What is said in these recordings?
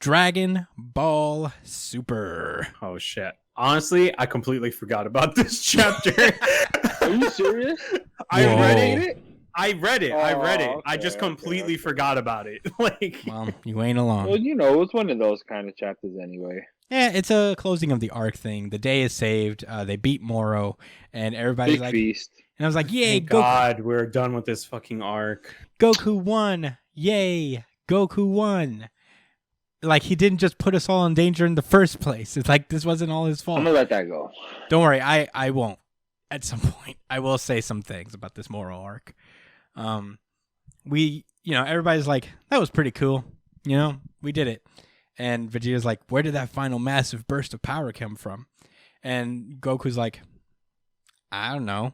Dragon Ball Super. Oh shit. Honestly, I completely forgot about this chapter. Are you serious? I Whoa. read it. I read it. Oh, I just completely forgot about it. Like, Well, you ain't alone. Well, you know, it was one of those kind of chapters anyway. Yeah, it's a closing of the arc thing. The day is saved. They beat Moro, and everybody's Big like, feast. and I was like, yay, thank God, we're done with this fucking arc. Goku won. Yay, Goku won. Like, he didn't just put us all in danger in the first place. It's like, this wasn't all his fault. I'm gonna let that go. Don't worry, I won't. At some point, I will say some things about this Moro arc. Everybody's like, that was pretty cool. You know, we did it. And Vegeta's like, where did that final massive burst of power come from? And Goku's like, I don't know.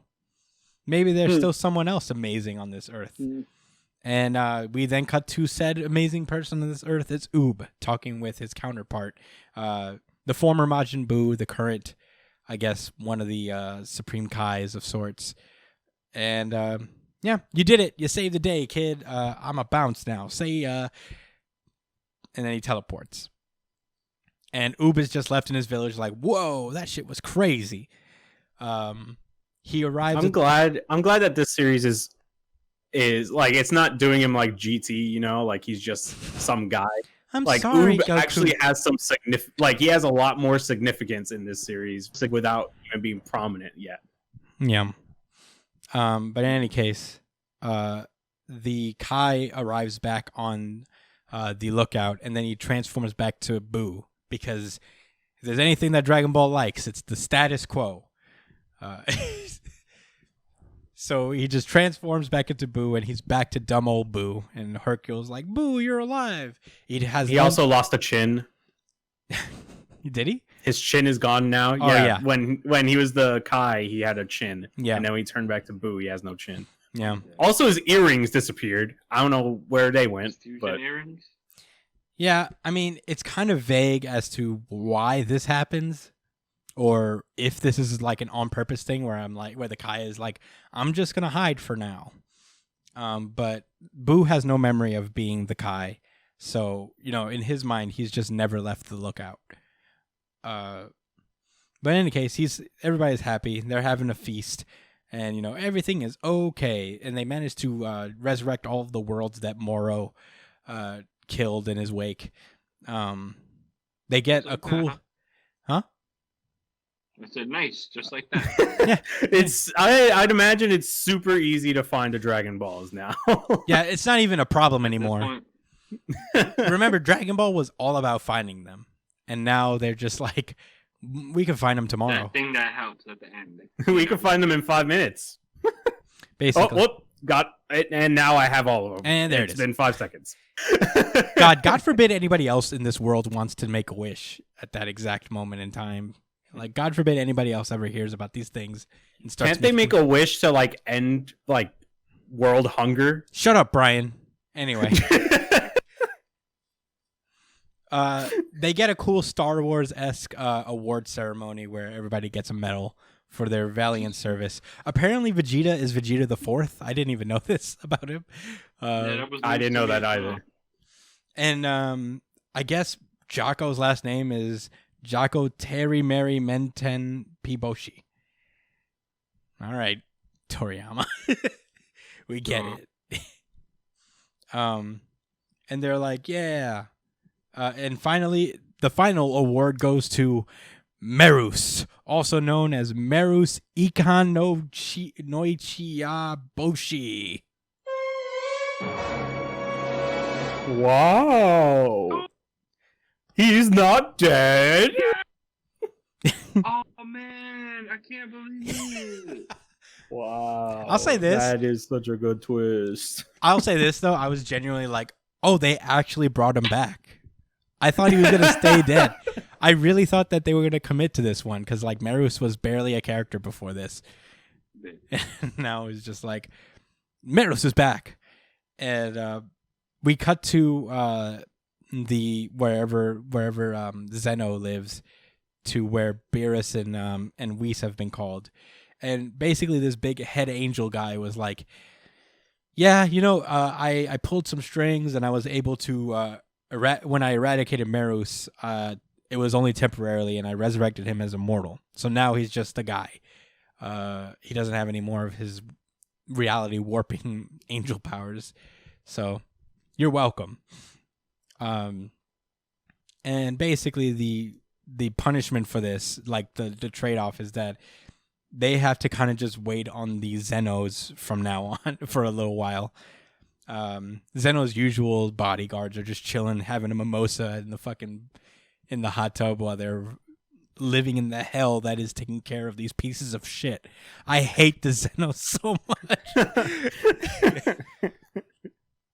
Maybe there's still someone else amazing on this earth. And we then cut to said amazing person on this earth. It's Oob talking with his counterpart, the former Majin Buu, the current, I guess, one of the Supreme Kais of sorts. And yeah, you did it. You saved the day, kid. I'm a bounce now. Say, and then he teleports. And Oob is just left in his village like, whoa, that shit was crazy. He arrives. I'm glad that this series is like, it's not doing him like GT, you know, like he's just some guy. I'm like, sorry, Oob Goku. actually has some like he has a lot more significance in this series, like, without even being prominent yet. Yeah. But in any case, the Kai arrives back on the lookout, and then he transforms back to Buu, because if there's anything that Dragon Ball likes, it's the status quo. So he just transforms back into Buu, and he's back to dumb old Buu. And Hercule's like, Buu, you're alive. He also lost a chin. Did he? His chin is gone now. Oh, yeah. When he was the Kai, he had a chin. Yeah. And then when he turned back to Buu, he has no chin. Yeah. Also, his earrings disappeared. I don't know where they went. But Earrings? Yeah, I mean, it's kind of vague as to why this happens, or if this is like an on-purpose thing where the Kai is like, I'm just gonna hide for now. But Buu has no memory of being the Kai, so in his mind, he's just never left the lookout. But in any case, everybody's happy. They're having a feast, and everything is okay. And they managed to resurrect all of the worlds that Moro killed in his wake. They get a cool, huh? I said nice, just like that. Yeah, I'd imagine it's super easy to find the Dragon Balls now. Yeah, it's not even a problem anymore. Remember, Dragon Ball was all about finding them, and now they're just like, we can find them tomorrow. That thing that helps at the end. We can find them in 5 minutes. Basically. Got it, and now I have all of them. And there it's been 5 seconds. God forbid anybody else in this world wants to make a wish at that exact moment in time. Like, God forbid anybody else ever hears about these things and starts. Can't they make a wish to like end like world hunger? Shut up, Brian. Anyway. They get a cool Star Wars-esque award ceremony where everybody gets a medal for their valiant service. Apparently, Vegeta is Vegeta the Fourth. I didn't even know this about him. I didn't know that either. And I guess Jocko's last name is Jocko Terry Mary Menten Piboshi. All right, Toriyama. We get it. And they're like, yeah. And finally, the final award goes to Merus, also known as Merus Ikan Noichiya Boshi. Wow. He's not dead. Oh man, I can't believe it. Wow. I'll say this. That is such a good twist. I'll say this, though. I was genuinely like, oh, they actually brought him back. I thought he was going to stay dead. I really thought that they were going to commit to this one because, like, Merus was barely a character before this. And now it's just like, Merus is back. And we cut to the wherever Zeno lives, to where Beerus and Whis have been called. And basically this big head angel guy was like, yeah, I pulled some strings and I was able to when I eradicated Merus, it was only temporarily, and I resurrected him as immortal. So now he's just a guy. He doesn't have any more of his reality warping angel powers. So you're welcome. And basically the punishment for this, like the trade-off, is that they have to kind of just wait on the Xenos from now on for a little while. Zeno's usual bodyguards are just chilling, having a mimosa in the hot tub while they're living in the hell that is taking care of these pieces of shit. I hate the Xenos so much.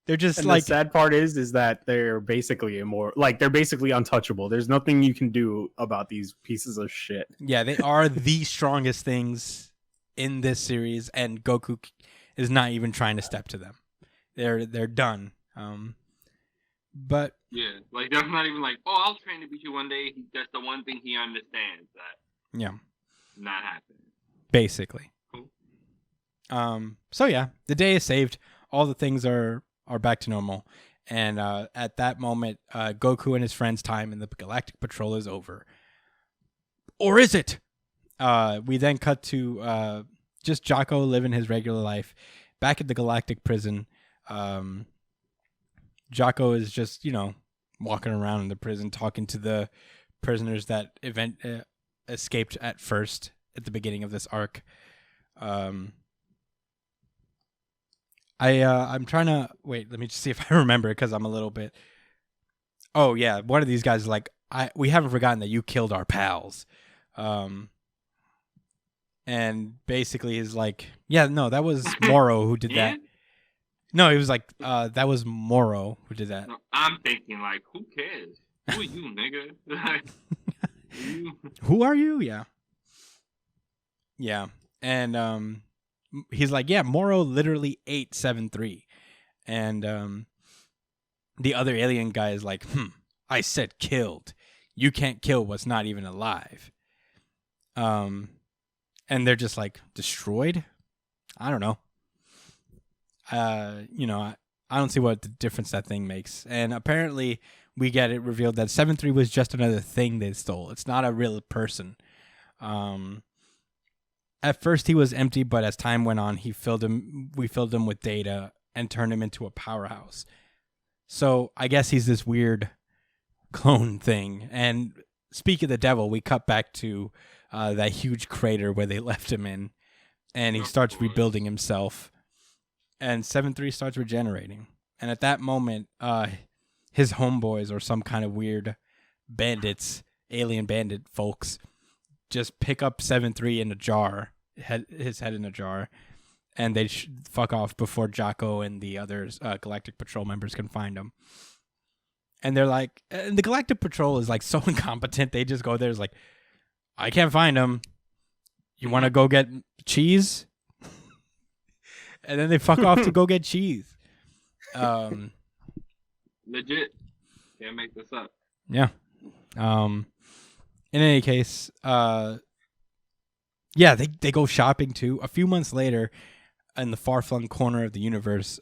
They're just and like, the sad part is that they're basically they're basically untouchable. There's nothing you can do about these pieces of shit. yeah, they are the strongest things in this series, and Goku is not even trying to step to them. They're done. But Yeah, like they're not even like, oh, I'll train to beat you one day. That's the one thing he understands that. yeah, Not happening. basically. Cool. So yeah, the day is saved. All the things are back to normal. And at that moment, Goku and his friends' time in the Galactic Patrol is over. Or is it? We then cut to just Jocko living his regular life back at the Galactic Prison. Jocko is just, walking around in the prison talking to the prisoners that escaped at first at the beginning of this arc. I'm trying to wait. Let me just see if I remember, because I'm a little bit. Oh yeah, one of these guys is like, we haven't forgotten that you killed our pals, and basically is like, yeah, no, that was Moro who did that. No, he was like, that was Moro who did that. No, I'm thinking like, who cares? Who are you, nigga? Like, Who are you? Yeah, yeah, and he's like, yeah, Moro literally ate 7-3. And the other alien guy is like, I said killed. You can't kill what's not even alive. And they're just like, destroyed? I don't know. I don't see what the difference that thing makes. And apparently we get it revealed that 7-3 was just another thing they stole. It's not a real person. At first he was empty, but as time went on, we filled him with data and turned him into a powerhouse. So I guess he's this weird clone thing. And speak of the devil, we cut back to that huge crater where they left him in, and he starts rebuilding himself, and 7-3 starts regenerating. And at that moment, his homeboys, or some kind of weird bandits, alien bandit folks, just pick up 7-3 in a jar, his head in a jar, and they fuck off before Jocko and the others Galactic Patrol members can find him. And they're like, and the Galactic Patrol is like so incompetent. They just go there, it's like, I can't find him. You want to go get cheese? And then they fuck off to go get cheese. legit. Can't make this up. Yeah. In any case, yeah, they go shopping too. A few months later, in the far-flung corner of the universe,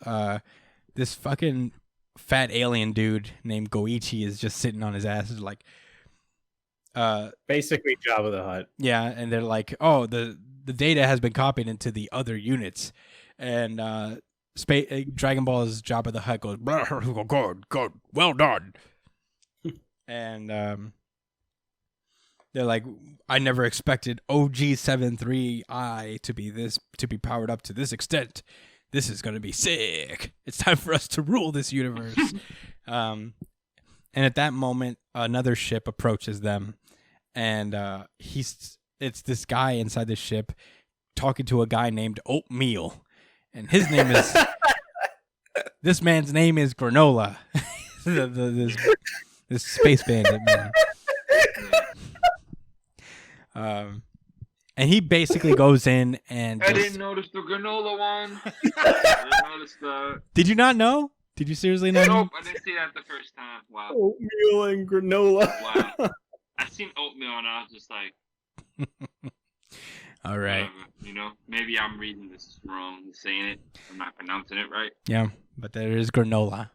this fucking fat alien dude named Goichi is just sitting on his ass, like, basically Jabba the Hutt. Yeah, and they're like, oh, the data has been copied into the other units, and Dragon Ball's Jabba the Hutt goes, good, well done. And they're like, I never expected OG 7-3I to be powered up to this extent. This is gonna be sick. It's time for us to rule this universe. And at that moment, another ship approaches them, and it's this guy inside the ship talking to a guy named Oatmeal, and his name is this man's name is Granola. This space bandit man. And he basically goes in and I didn't notice the granola one. I didn't notice the. Did you not know? Did you seriously not know? Nope, I didn't see that the first time. Wow. Oatmeal and granola. Wow. I seen oatmeal and I was just like, all right. whatever, maybe I'm reading this wrong, saying it. I'm not pronouncing it right. Yeah, but there is granola.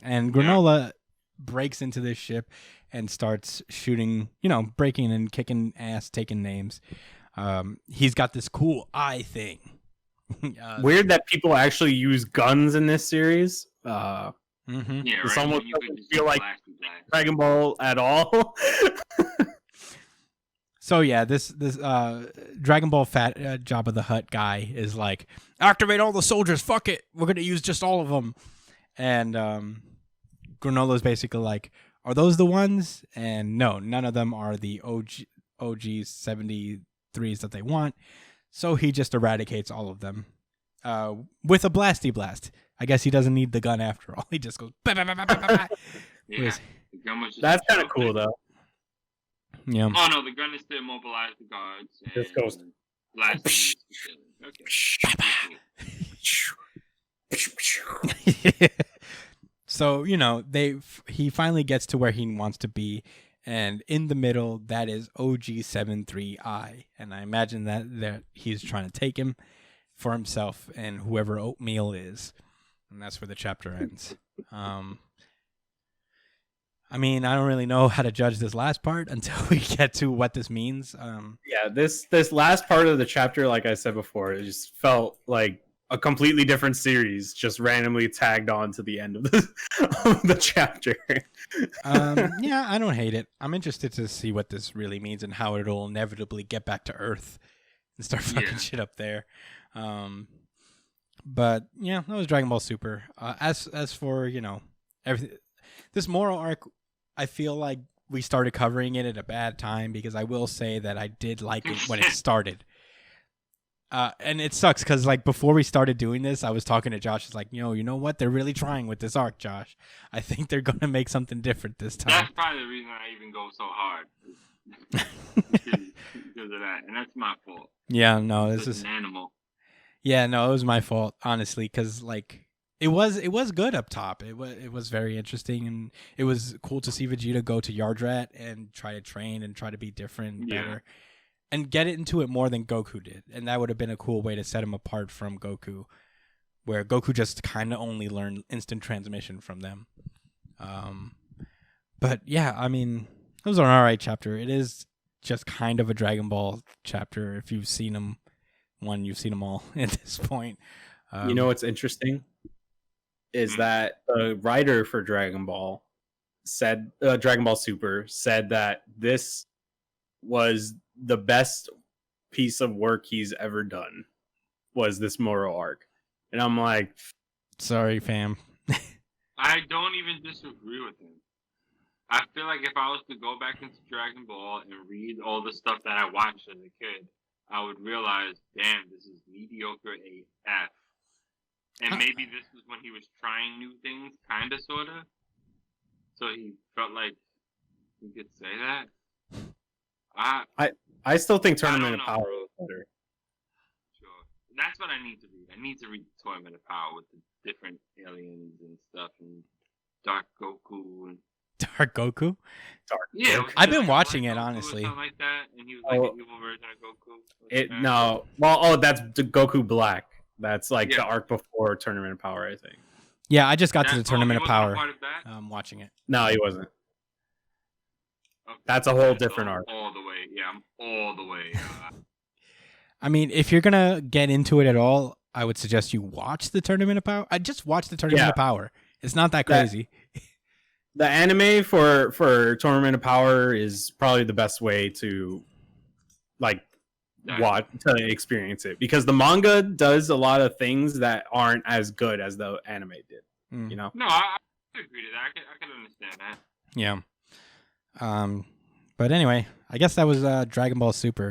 And granola breaks into this ship and starts shooting, breaking and kicking ass, taking names. He's got this cool eye thing. Weird that people actually use guns in this series. Mm-hmm. Yeah, This right. almost You could doesn't just feel like blast and blast. Dragon Ball at all. So yeah, this Dragon Ball Fat Jabba the Hutt guy is like, activate all the soldiers. Fuck it, we're gonna use just all of them. And Granolo's basically like, are those the ones? And no, none of them are the OG 73s that they want. So he just eradicates all of them with a blasty blast. I guess he doesn't need the gun after all. He just goes. Bah, bah, bah, bah, bah, bah. Yeah. The gun was just That's a kind of joke. cool though. Yeah. Oh no, the gun is to immobilize the guards. This and goes- blast them with the killing. Okay. So he finally gets to where he wants to be, and in the middle that is OG-73I, and I imagine that he's trying to take him for himself and whoever Oatmeal is, and that's where the chapter ends. I mean, I don't really know how to judge this last part until we get to what this means. Yeah, this last part of the chapter, like I said before, it just felt like a completely different series just randomly tagged on to the end of the chapter. Yeah, I don't hate it. I'm interested to see what this really means and how it'll inevitably get back to Earth and start fucking shit up there. But yeah, that was Dragon Ball Super. As for everything, this moral arc, I feel like we started covering it at a bad time, because I will say that I did like it when it started. And it sucks because before we started doing this, I was talking to Josh. It's like, you know what? They're really trying with this arc, Josh. I think they're gonna make something different this time. That's probably the reason I even go so hard. because of that, and that's my fault. Yeah, no, this is an animal. Yeah, no, it was my fault, honestly, because it was good up top. It was very interesting, and it was cool to see Vegeta go to Yardrat and try to train and try to be different and better. And get into it more than Goku did. And that would have been a cool way to set him apart from Goku, where Goku just kind of only learned instant transmission from them. But yeah, I mean, it was an alright chapter. It is just kind of a Dragon Ball chapter. If you've seen them, you've seen them all at this point. You know what's interesting? Is that the writer for Dragon Ball said, Dragon Ball Super said that this was the best piece of work he's ever done, was this moral arc. And I'm like, sorry, fam. I don't even disagree with him. I feel like if I was to go back into Dragon Ball and read all the stuff that I watched as a kid, I would realize, damn, this is mediocre AF. And maybe this was when he was trying new things, kind of, sort of. So he felt like he could say that. I still think Tournament of Power is better. Sure. That's what I need to read. I need to read Tournament of Power with the different aliens and stuff, and Dark Goku and Dark Goku? Yeah, I've been watching it, honestly. Something like that, and he was like an evil version of Goku. That's the Goku Black. That's the arc before Tournament of Power, I think. Yeah, I just got to the Tournament of Power. I'm watching it. No, he wasn't. Okay. That's a whole different arc. All the way. Yeah, I'm all the way. I mean, if you're gonna get into it at all, I would suggest you watch the Tournament of Power. I just watched the Tournament of Power. It's not that crazy. The anime for Tournament of Power is probably the best way to watch to experience it, because the manga does a lot of things that aren't as good as the anime did. You know? No, I agree to that. I can understand that. Yeah. But anyway, I guess that was Dragon Ball Super.